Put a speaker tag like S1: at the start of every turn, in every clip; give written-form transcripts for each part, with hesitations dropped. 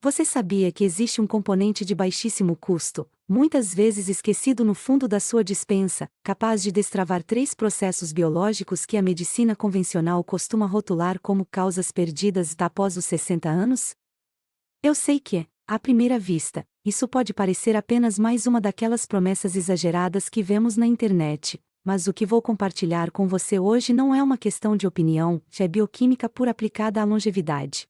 S1: Você sabia que existe um componente de baixíssimo custo, muitas vezes esquecido no fundo da sua despensa, capaz de destravar 3 processos biológicos que a medicina convencional costuma rotular como causas perdidas após os 60 anos? Eu sei que, à primeira vista, isso pode parecer apenas mais uma daquelas promessas exageradas que vemos na internet, mas o que vou compartilhar com você hoje não é uma questão de opinião, é bioquímica pura aplicada à longevidade.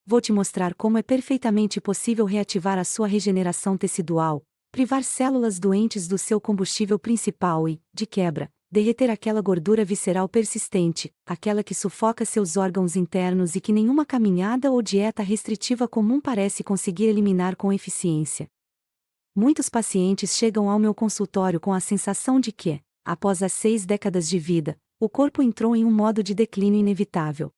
S1: Vou te mostrar como é perfeitamente possível reativar a sua regeneração tecidual, privar células doentes do seu combustível principal e, de quebra, derreter aquela gordura visceral persistente, aquela que sufoca seus órgãos internos e que nenhuma caminhada ou dieta restritiva comum parece conseguir eliminar com eficiência. Muitos pacientes chegam ao meu consultório com a sensação de que, após as 6 décadas de vida, o corpo entrou em um modo de declínio inevitável.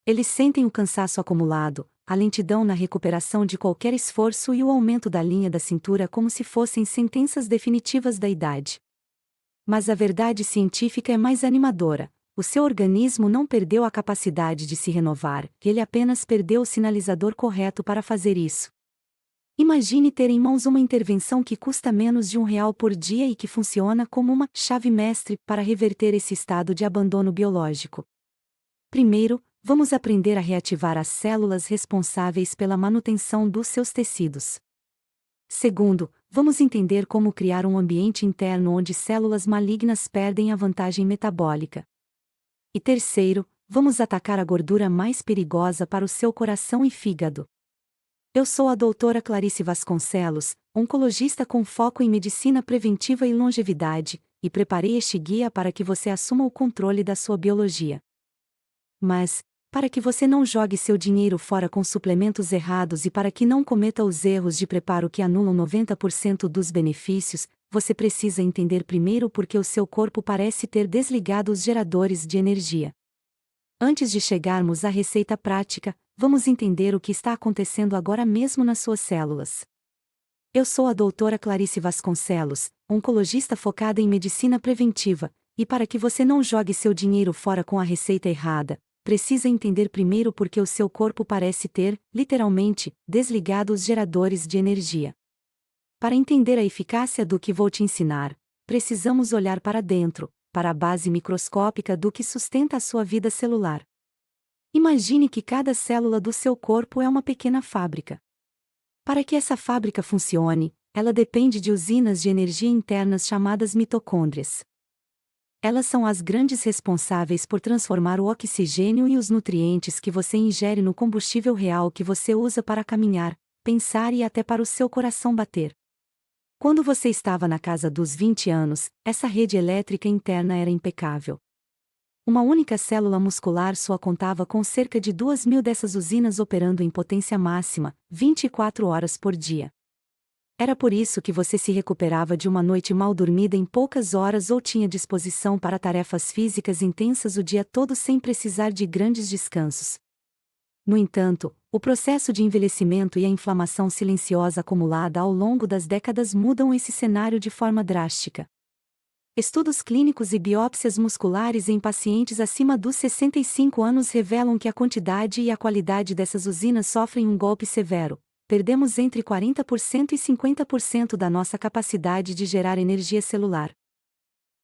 S1: Eles sentem o cansaço acumulado, a lentidão na recuperação de qualquer esforço e o aumento da linha da cintura como se fossem sentenças definitivas da idade. Mas a verdade científica é mais animadora: o seu organismo não perdeu a capacidade de se renovar, ele apenas perdeu o sinalizador correto para fazer isso. Imagine ter em mãos uma intervenção que custa menos de R$ 1 por dia e que funciona como uma chave mestre para reverter esse estado de abandono biológico. Primeiro, vamos aprender a reativar as células responsáveis pela manutenção dos seus tecidos. Segundo, vamos entender como criar um ambiente interno onde células malignas perdem a vantagem metabólica. E terceiro, vamos atacar a gordura mais perigosa para o seu coração e fígado. Eu sou a doutora Clarice Vasconcelos, oncologista com foco em medicina preventiva e longevidade, e preparei este guia para que você assuma o controle da sua biologia. Mas, para que você não jogue seu dinheiro fora com suplementos errados e para que não cometa os erros de preparo que anulam 90% dos benefícios, você precisa entender primeiro por que o seu corpo parece ter desligado os geradores de energia. Antes de chegarmos à receita prática, vamos entender o que está acontecendo agora mesmo nas suas células. Eu sou a doutora Clarice Vasconcelos, oncologista focada em medicina preventiva, e para que você não jogue seu dinheiro fora com a receita errada, precisa entender primeiro por que o seu corpo parece ter, literalmente, desligado os geradores de energia. Para entender a eficácia do que vou te ensinar, precisamos olhar para dentro, para a base microscópica do que sustenta a sua vida celular. Imagine que cada célula do seu corpo é uma pequena fábrica. Para que essa fábrica funcione, ela depende de usinas de energia internas chamadas mitocôndrias. Elas são as grandes responsáveis por transformar o oxigênio e os nutrientes que você ingere no combustível real que você usa para caminhar, pensar e até para o seu coração bater. Quando você estava na casa dos 20 anos, essa rede elétrica interna era impecável. Uma única célula muscular só contava com cerca de 2.000 dessas usinas operando em potência máxima, 24 horas por dia. Era por isso que você se recuperava de uma noite mal dormida em poucas horas ou tinha disposição para tarefas físicas intensas o dia todo sem precisar de grandes descansos. No entanto, o processo de envelhecimento e a inflamação silenciosa acumulada ao longo das décadas mudam esse cenário de forma drástica. Estudos clínicos e biópsias musculares em pacientes acima dos 65 anos revelam que a quantidade e a qualidade dessas usinas sofrem um golpe severo. Perdemos entre 40% e 50% da nossa capacidade de gerar energia celular.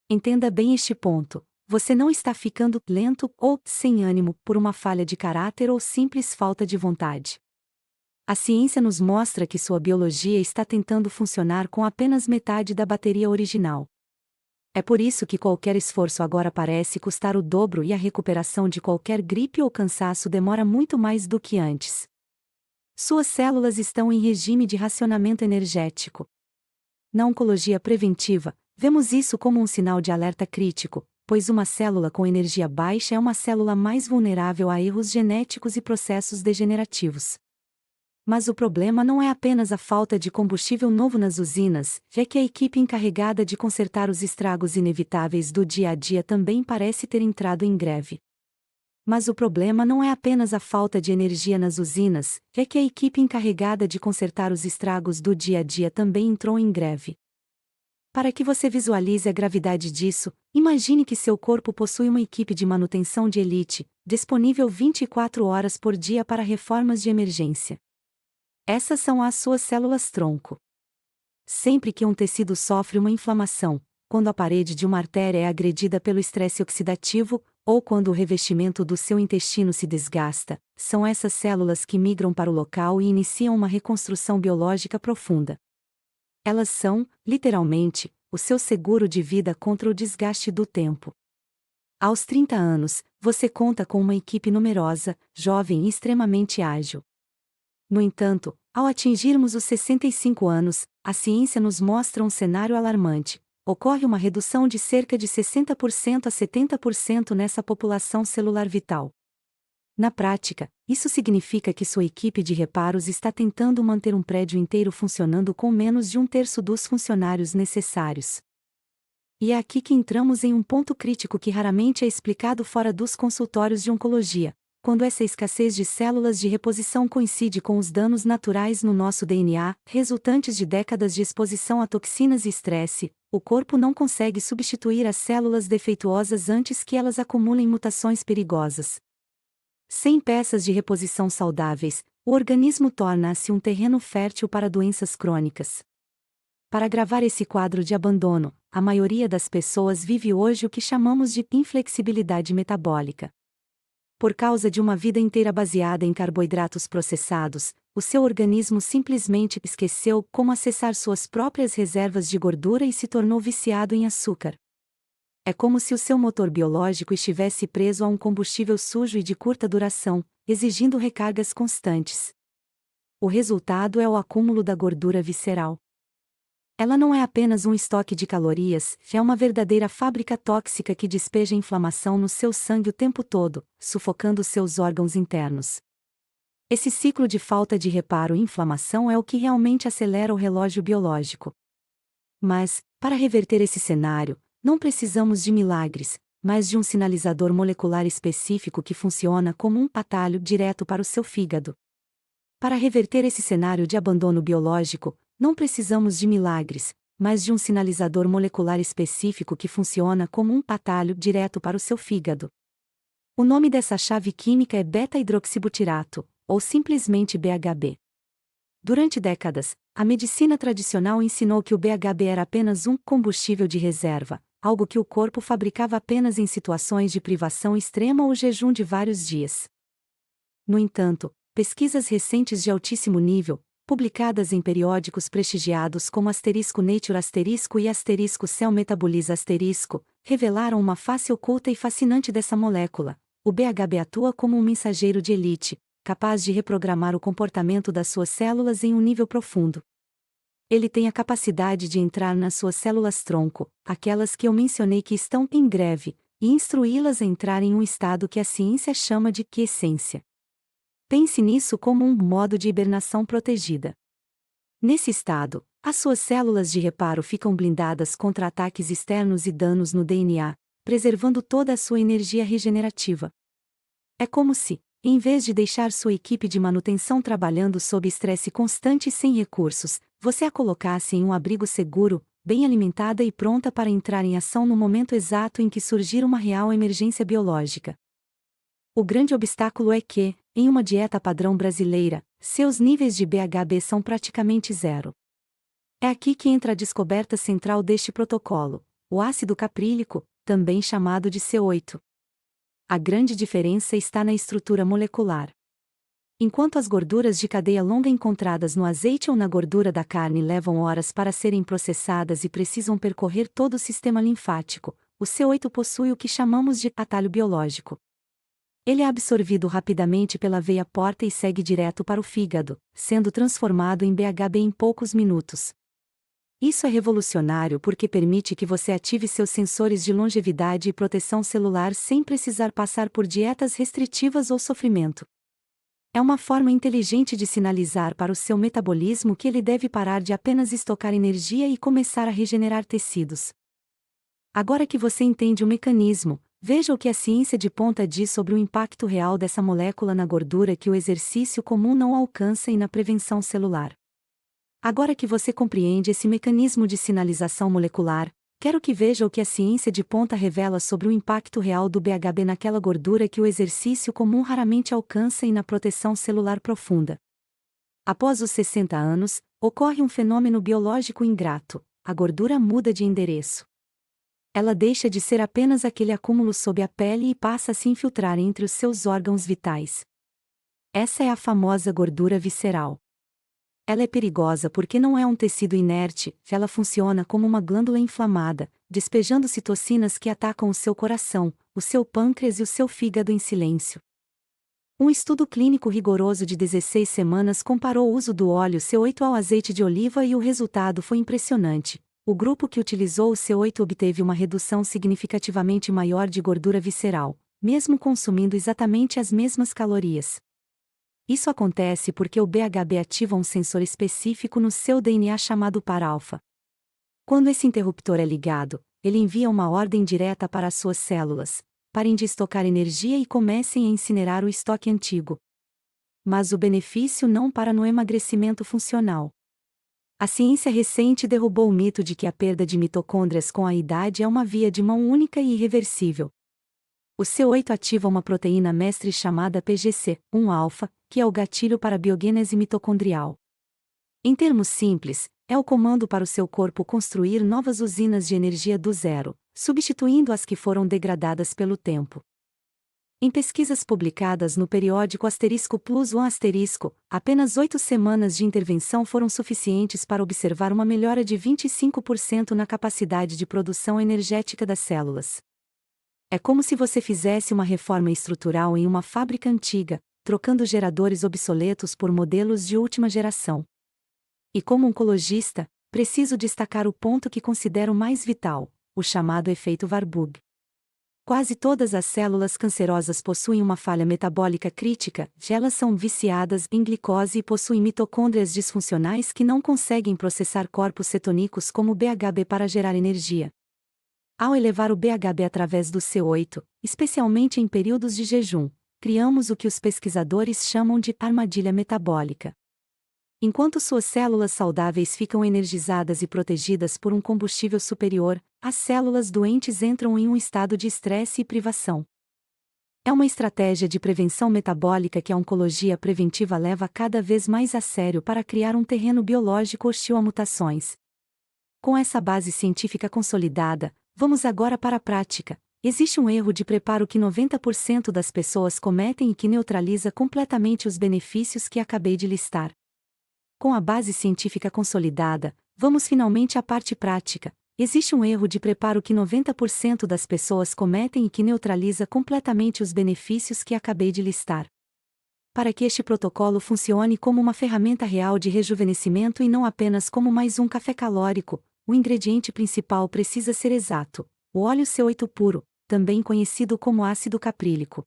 S1: Entenda bem este ponto: você não está ficando lento ou sem ânimo por uma falha de caráter ou simples falta de vontade. A ciência nos mostra que sua biologia está tentando funcionar com apenas metade da bateria original. É por isso que qualquer esforço agora parece custar o dobro e a recuperação de qualquer gripe ou cansaço demora muito mais do que antes. Suas células estão em regime de racionamento energético. Na oncologia preventiva, vemos isso como um sinal de alerta crítico, pois uma célula com energia baixa é uma célula mais vulnerável a erros genéticos e processos degenerativos. Mas o problema não é apenas a falta de combustível novo nas usinas, já que a equipe encarregada de consertar os estragos inevitáveis do dia a dia também parece ter entrado em greve. Mas o problema não é apenas a falta de energia nas usinas, é que a equipe encarregada de consertar os estragos do dia a dia também entrou em greve. Para que você visualize a gravidade disso, imagine que seu corpo possui uma equipe de manutenção de elite, disponível 24 horas por dia para reformas de emergência. Essas são as suas células-tronco. Sempre que um tecido sofre uma inflamação, quando a parede de uma artéria é agredida pelo estresse oxidativo, ou quando o revestimento do seu intestino se desgasta, são essas células que migram para o local e iniciam uma reconstrução biológica profunda. Elas são, literalmente, o seu seguro de vida contra o desgaste do tempo. Aos 30 anos, você conta com uma equipe numerosa, jovem e extremamente ágil. No entanto, ao atingirmos os 65 anos, a ciência nos mostra um cenário alarmante. Ocorre uma redução de cerca de 60% a 70% nessa população celular vital. Na prática, isso significa que sua equipe de reparos está tentando manter um prédio inteiro funcionando com menos de um terço dos funcionários necessários. E é aqui que entramos em um ponto crítico que raramente é explicado fora dos consultórios de oncologia. Quando essa escassez de células de reposição coincide com os danos naturais no nosso DNA, resultantes de décadas de exposição a toxinas e estresse, o corpo não consegue substituir as células defeituosas antes que elas acumulem mutações perigosas. Sem peças de reposição saudáveis, o organismo torna-se um terreno fértil para doenças crônicas. Para agravar esse quadro de abandono, a maioria das pessoas vive hoje o que chamamos de inflexibilidade metabólica. Por causa de uma vida inteira baseada em carboidratos processados, o seu organismo simplesmente esqueceu como acessar suas próprias reservas de gordura e se tornou viciado em açúcar. É como se o seu motor biológico estivesse preso a um combustível sujo e de curta duração, exigindo recargas constantes. O resultado é o acúmulo da gordura visceral. Ela não é apenas um estoque de calorias, é uma verdadeira fábrica tóxica que despeja inflamação no seu sangue o tempo todo, sufocando seus órgãos internos. Esse ciclo de falta de reparo e inflamação é o que realmente acelera o relógio biológico. Mas, para reverter esse cenário, não precisamos de milagres, mas de um sinalizador molecular específico que funciona como um atalho direto para o seu fígado. Para reverter esse cenário de abandono biológico, não precisamos de milagres, mas de um sinalizador molecular específico que funciona como um atalho direto para o seu fígado. O nome dessa chave química é beta-hidroxibutirato, ou simplesmente BHB. Durante décadas, a medicina tradicional ensinou que o BHB era apenas um combustível de reserva, algo que o corpo fabricava apenas em situações de privação extrema ou jejum de vários dias. No entanto, pesquisas recentes de altíssimo nível, publicadas em periódicos prestigiados como Nature e Cell Metabolize revelaram uma face oculta e fascinante dessa molécula. O BHB atua como um mensageiro de elite, capaz de reprogramar o comportamento das suas células em um nível profundo. Ele tem a capacidade de entrar nas suas células-tronco, aquelas que eu mencionei que estão em greve, e instruí-las a entrar em um estado que a ciência chama de quiescência. Pense nisso como um modo de hibernação protegida. Nesse estado, as suas células de reparo ficam blindadas contra ataques externos e danos no DNA, preservando toda a sua energia regenerativa. É como se, em vez de deixar sua equipe de manutenção trabalhando sob estresse constante e sem recursos, você a colocasse em um abrigo seguro, bem alimentada e pronta para entrar em ação no momento exato em que surgir uma real emergência biológica. O grande obstáculo é que, em uma dieta padrão brasileira, seus níveis de BHB são praticamente zero. É aqui que entra a descoberta central deste protocolo, o ácido caprílico, também chamado de C8. A grande diferença está na estrutura molecular. Enquanto as gorduras de cadeia longa encontradas no azeite ou na gordura da carne levam horas para serem processadas e precisam percorrer todo o sistema linfático, o C8 possui o que chamamos de atalho biológico. Ele é absorvido rapidamente pela veia porta e segue direto para o fígado, sendo transformado em BHB em poucos minutos. Isso é revolucionário porque permite que você ative seus sensores de longevidade e proteção celular sem precisar passar por dietas restritivas ou sofrimento. É uma forma inteligente de sinalizar para o seu metabolismo que ele deve parar de apenas estocar energia e começar a regenerar tecidos. Agora que você entende o mecanismo, veja o que a ciência de ponta diz sobre o impacto real dessa molécula na gordura que o exercício comum não alcança e na prevenção celular. Agora que você compreende esse mecanismo de sinalização molecular, quero que veja o que a ciência de ponta revela sobre o impacto real do BHB naquela gordura que o exercício comum raramente alcança e na proteção celular profunda. Após os 60 anos, ocorre um fenômeno biológico ingrato: a gordura muda de endereço. Ela deixa de ser apenas aquele acúmulo sob a pele e passa a se infiltrar entre os seus órgãos vitais. Essa é a famosa gordura visceral. Ela é perigosa porque não é um tecido inerte, ela funciona como uma glândula inflamada, despejando citocinas que atacam o seu coração, o seu pâncreas e o seu fígado em silêncio. Um estudo clínico rigoroso de 16 semanas comparou o uso do óleo C8 ao azeite de oliva e o resultado foi impressionante. O grupo que utilizou o C8 obteve uma redução significativamente maior de gordura visceral, mesmo consumindo exatamente as mesmas calorias. Isso acontece porque o BHB ativa um sensor específico no seu DNA chamado par-alfa. Quando esse interruptor é ligado, ele envia uma ordem direta para as suas células: parem de estocar energia e comecem a incinerar o estoque antigo. Mas o benefício não para no emagrecimento funcional. A ciência recente derrubou o mito de que a perda de mitocôndrias com a idade é uma via de mão única e irreversível. O C8 ativa uma proteína mestre chamada PGC-1-alfa, que é o gatilho para a biogênese mitocondrial. Em termos simples, é o comando para o seu corpo construir novas usinas de energia do zero, substituindo as que foram degradadas pelo tempo. Em pesquisas publicadas no periódico *Plus1*, apenas 8 semanas de intervenção foram suficientes para observar uma melhora de 25% na capacidade de produção energética das células. É como se você fizesse uma reforma estrutural em uma fábrica antiga, trocando geradores obsoletos por modelos de última geração. E como oncologista, preciso destacar o ponto que considero mais vital: o chamado efeito Warburg. Quase todas as células cancerosas possuem uma falha metabólica crítica, elas são viciadas em glicose e possuem mitocôndrias disfuncionais que não conseguem processar corpos cetônicos como o BHB para gerar energia. Ao elevar o BHB através do C8, especialmente em períodos de jejum, criamos o que os pesquisadores chamam de armadilha metabólica. Enquanto suas células saudáveis ficam energizadas e protegidas por um combustível superior, as células doentes entram em um estado de estresse e privação. É uma estratégia de prevenção metabólica que a oncologia preventiva leva cada vez mais a sério para criar um terreno biológico hostil a mutações. Com essa base científica consolidada, vamos agora para a prática. Existe um erro de preparo que 90% das pessoas cometem e que neutraliza completamente os benefícios que acabei de listar. Com a base científica consolidada, vamos finalmente à parte prática. Existe um erro de preparo que 90% das pessoas cometem e que neutraliza completamente os benefícios que acabei de listar. Para que este protocolo funcione como uma ferramenta real de rejuvenescimento e não apenas como mais um café calórico, o ingrediente principal precisa ser exato: o óleo C8 puro, também conhecido como ácido caprílico.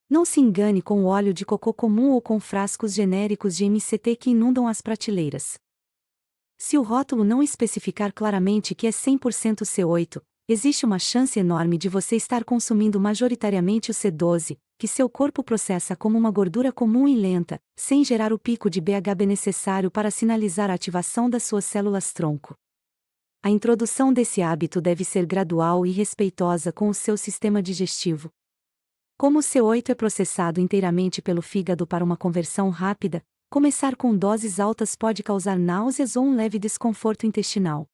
S1: Não se engane com o óleo de cocô comum ou com frascos genéricos de MCT que inundam as prateleiras. Se o rótulo não especificar claramente que é 100% C8, existe uma chance enorme de você estar consumindo majoritariamente o C12, que seu corpo processa como uma gordura comum e lenta, sem gerar o pico de BHB necessário para sinalizar a ativação das suas células-tronco. A introdução desse hábito deve ser gradual e respeitosa com o seu sistema digestivo. Como o C8 é processado inteiramente pelo fígado para uma conversão rápida, começar com doses altas pode causar náuseas ou um leve desconforto intestinal.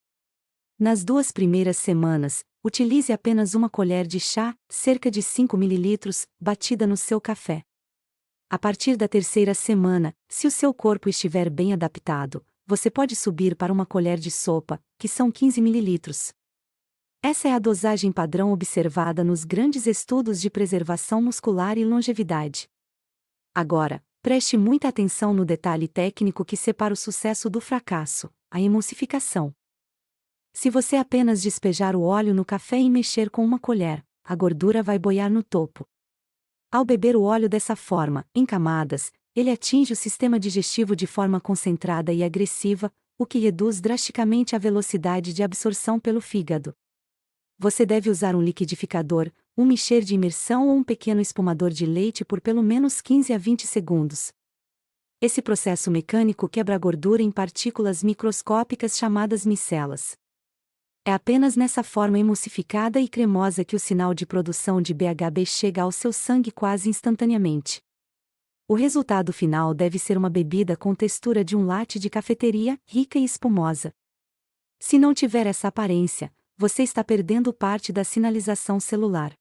S1: Nas 2 primeiras semanas, utilize apenas uma colher de chá, cerca de 5 ml, batida no seu café. A partir da 3ª semana, se o seu corpo estiver bem adaptado, você pode subir para uma colher de sopa, que são 15 ml. Essa é a dosagem padrão observada nos grandes estudos de preservação muscular e longevidade. Agora, preste muita atenção no detalhe técnico que separa o sucesso do fracasso: a emulsificação. Se você apenas despejar o óleo no café e mexer com uma colher, a gordura vai boiar no topo. Ao beber o óleo dessa forma, em camadas, ele atinge o sistema digestivo de forma concentrada e agressiva, o que reduz drasticamente a velocidade de absorção pelo fígado. Você deve usar um liquidificador, um mixer de imersão ou um pequeno espumador de leite por pelo menos 15 a 20 segundos. Esse processo mecânico quebra a gordura em partículas microscópicas chamadas micelas. É apenas nessa forma emulsificada e cremosa que o sinal de produção de BHB chega ao seu sangue quase instantaneamente. O resultado final deve ser uma bebida com textura de um latte de cafeteria, rica e espumosa. Se não tiver essa aparência, você está perdendo parte da sinalização celular.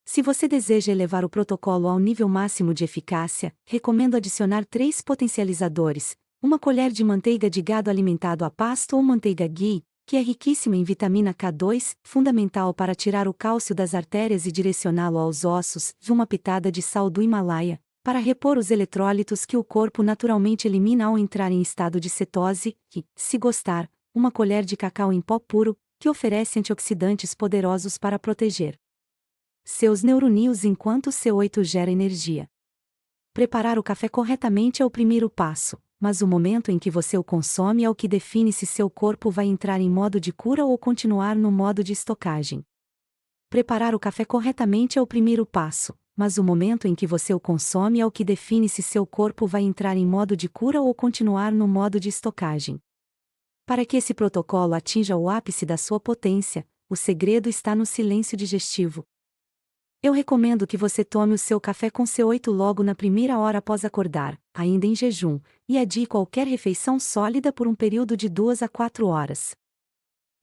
S1: Se você deseja elevar o protocolo ao nível máximo de eficácia, recomendo adicionar 3 potencializadores: uma colher de manteiga de gado alimentado a pasto ou manteiga ghee, que é riquíssima em vitamina K2, fundamental para tirar o cálcio das artérias e direcioná-lo aos ossos, e uma pitada de sal do Himalaia, para repor os eletrólitos que o corpo naturalmente elimina ao entrar em estado de cetose, e, se gostar, uma colher de cacau em pó puro, que oferece antioxidantes poderosos para proteger seus neurônios enquanto o C8 gera energia. Preparar o café corretamente é o primeiro passo, mas o momento em que você o consome é o que define se seu corpo vai entrar em modo de cura ou continuar no modo de estocagem. Preparar o café corretamente é o primeiro passo, mas o momento em que você o consome é o que define se seu corpo vai entrar em modo de cura ou continuar no modo de estocagem. Para que esse protocolo atinja o ápice da sua potência, o segredo está no silêncio digestivo. Eu recomendo que você tome o seu café com C8 logo na primeira hora após acordar, ainda em jejum, e adie qualquer refeição sólida por um período de 2 a 4 horas.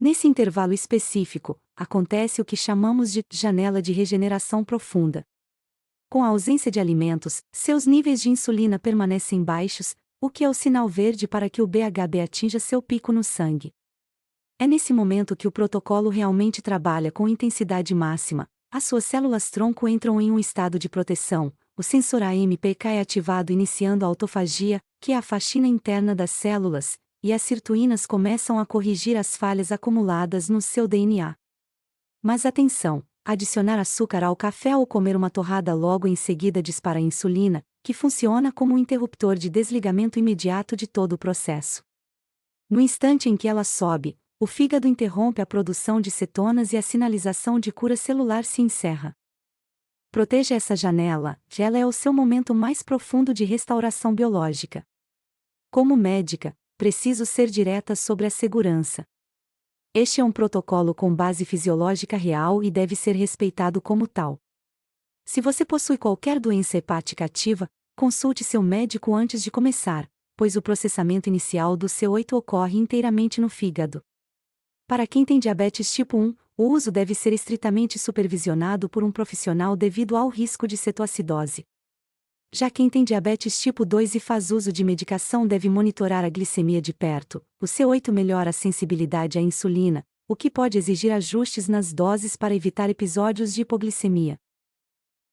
S1: Nesse intervalo específico, acontece o que chamamos de janela de regeneração profunda. Com a ausência de alimentos, seus níveis de insulina permanecem baixos, o que é o sinal verde para que o BHB atinja seu pico no sangue. É nesse momento que o protocolo realmente trabalha com intensidade máxima. As suas células-tronco entram em um estado de proteção, o sensor AMPK é ativado iniciando a autofagia, que é a faxina interna das células, e as sirtuínas começam a corrigir as falhas acumuladas no seu DNA. Mas atenção, adicionar açúcar ao café ou comer uma torrada logo em seguida dispara a insulina, que funciona como um interruptor de desligamento imediato de todo o processo. No instante em que ela sobe, o fígado interrompe a produção de cetonas e a sinalização de cura celular se encerra. Proteja essa janela, ela é o seu momento mais profundo de restauração biológica. Como médica, preciso ser direta sobre a segurança. Este é um protocolo com base fisiológica real e deve ser respeitado como tal. Se você possui qualquer doença hepática ativa, consulte seu médico antes de começar, pois o processamento inicial do C8 ocorre inteiramente no fígado. Para quem tem diabetes tipo 1, o uso deve ser estritamente supervisionado por um profissional devido ao risco de cetoacidose. Já quem tem diabetes tipo 2 e faz uso de medicação deve monitorar a glicemia de perto. O C8 melhora a sensibilidade à insulina, o que pode exigir ajustes nas doses para evitar episódios de hipoglicemia.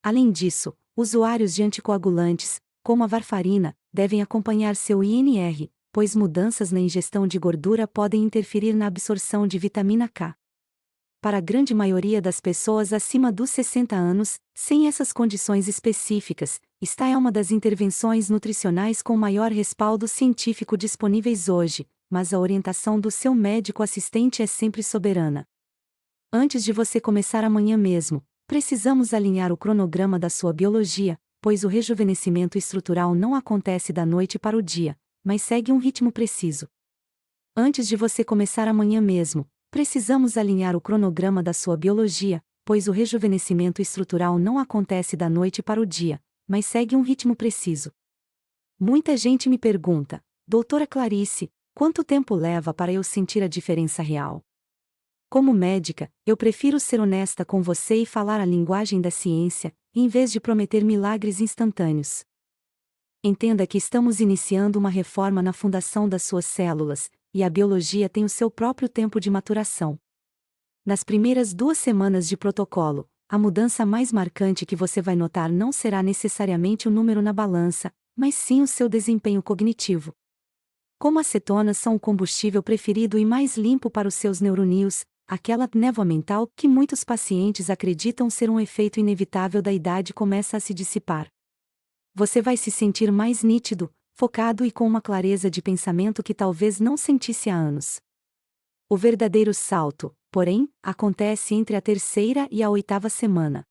S1: Além disso, usuários de anticoagulantes, como a varfarina, devem acompanhar seu INR, pois mudanças na ingestão de gordura podem interferir na absorção de vitamina K. Para a grande maioria das pessoas acima dos 60 anos, sem essas condições específicas, esta é uma das intervenções nutricionais com maior respaldo científico disponíveis hoje, mas a orientação do seu médico assistente é sempre soberana. Antes de você começar amanhã mesmo, precisamos alinhar o cronograma da sua biologia, pois o rejuvenescimento estrutural não acontece da noite para o dia, mas segue um ritmo preciso. Antes de você começar amanhã mesmo, precisamos alinhar o cronograma da sua biologia, pois o rejuvenescimento estrutural não acontece da noite para o dia, mas segue um ritmo preciso. Muita gente me pergunta, doutora Clarice, quanto tempo leva para eu sentir a diferença real? Como médica, eu prefiro ser honesta com você e falar a linguagem da ciência, em vez de prometer milagres instantâneos. Entenda que estamos iniciando uma reforma na fundação das suas células, e a biologia tem o seu próprio tempo de maturação. Nas primeiras 2 semanas de protocolo, a mudança mais marcante que você vai notar não será necessariamente o número na balança, mas sim o seu desempenho cognitivo. Como as cetonas são o combustível preferido e mais limpo para os seus neurônios, aquela névoa mental que muitos pacientes acreditam ser um efeito inevitável da idade começa a se dissipar. Você vai se sentir mais nítido, focado e com uma clareza de pensamento que talvez não sentisse há anos. O verdadeiro salto, porém, acontece entre a 3ª e a 8ª semana.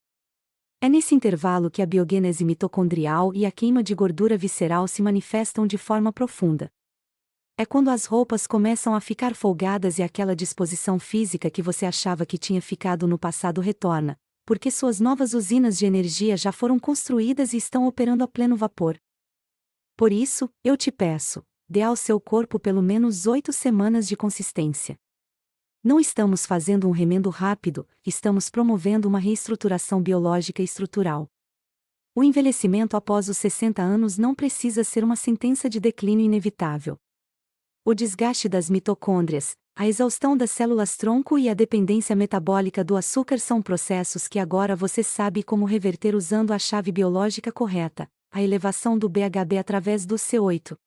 S1: É nesse intervalo que a biogênese mitocondrial e a queima de gordura visceral se manifestam de forma profunda. É quando as roupas começam a ficar folgadas e aquela disposição física que você achava que tinha ficado no passado retorna, porque suas novas usinas de energia já foram construídas e estão operando a pleno vapor. Por isso, eu te peço, dê ao seu corpo pelo menos 8 semanas de consistência. Não estamos fazendo um remendo rápido, estamos promovendo uma reestruturação biológica e estrutural. O envelhecimento após os 60 anos não precisa ser uma sentença de declínio inevitável. O desgaste das mitocôndrias, a exaustão das células-tronco e a dependência metabólica do açúcar são processos que agora você sabe como reverter usando a chave biológica correta, a elevação do BHB através do C8.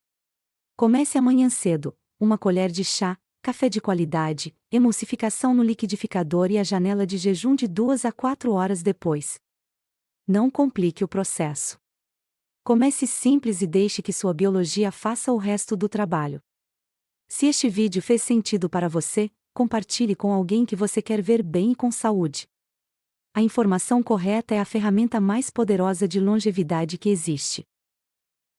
S1: Comece amanhã cedo, uma colher de chá, café de qualidade, emulsificação no liquidificador e a janela de jejum de 2 a 4 horas depois. Não complique o processo. Comece simples e deixe que sua biologia faça o resto do trabalho. Se este vídeo fez sentido para você, compartilhe com alguém que você quer ver bem e com saúde. A informação correta é a ferramenta mais poderosa de longevidade que existe.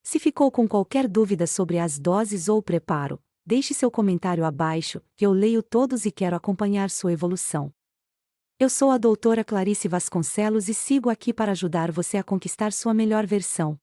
S1: Se ficou com qualquer dúvida sobre as doses ou o preparo, deixe seu comentário abaixo, que eu leio todos e quero acompanhar sua evolução. Eu sou a doutora Clarice Vasconcelos e sigo aqui para ajudar você a conquistar sua melhor versão.